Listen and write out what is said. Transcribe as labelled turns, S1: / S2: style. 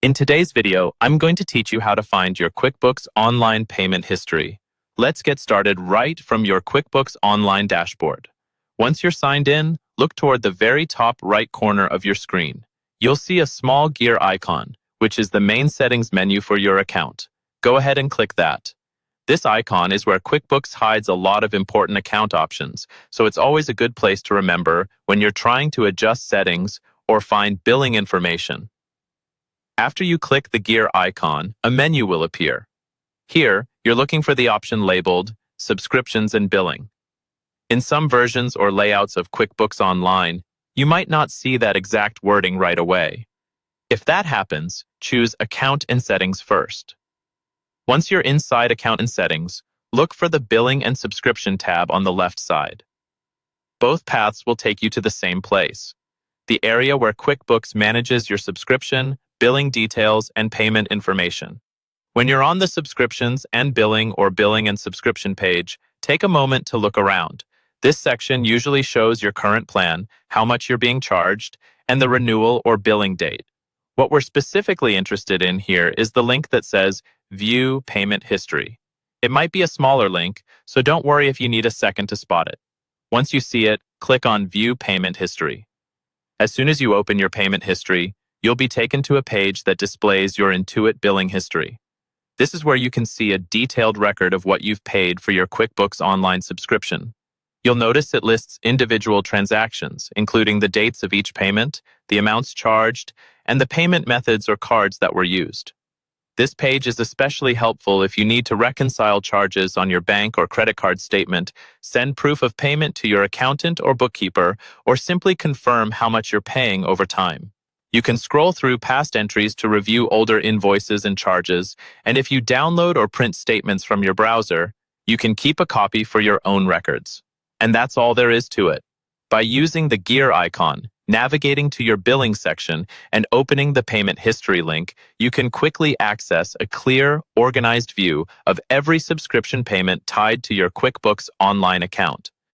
S1: In today's video, I'm going to teach you how to find your QuickBooks Online payment history. Let's get started right from your QuickBooks Online dashboard. Once you're signed in, look toward the very top right corner of your screen. You'll see a small gear icon, which is the main settings menu for your account. Go ahead and click that. This icon is where QuickBooks hides a lot of important account options, so it's always a good place to remember when you're trying to adjust settings or find billing information. After you click the gear icon, a menu will appear. Here, you're looking for the option labeled Subscriptions and Billing. In some versions or layouts of QuickBooks Online, you might not see that exact wording right away. If that happens, choose Account and Settings first. Once you're inside Account and Settings, look for the Billing and Subscription tab on the left side. Both paths will take you to the same place, the area where QuickBooks manages your subscription, billing details, and payment information. When you're on the Subscriptions and Billing or Billing and Subscription page, take a moment to look around. This section usually shows your current plan, how much you're being charged, and the renewal or billing date. What we're specifically interested in here is the link that says View Payment History. It might be a smaller link, so don't worry if you need a second to spot it. Once you see it, click on View Payment History. As soon as you open your payment history, you'll be taken to a page that displays your Intuit billing history. This is where you can see a detailed record of what you've paid for your QuickBooks Online subscription. You'll notice it lists individual transactions, including the dates of each payment, the amounts charged, and the payment methods or cards that were used. This page is especially helpful if you need to reconcile charges on your bank or credit card statement, send proof of payment to your accountant or bookkeeper, or simply confirm how much you're paying over time. You can scroll through past entries to review older invoices and charges, and if you download or print statements from your browser, you can keep a copy for your own records. And that's all there is to it. By using the gear icon, navigating to your billing section, and opening the payment history link, you can quickly access a clear, organized view of every subscription payment tied to your QuickBooks Online account.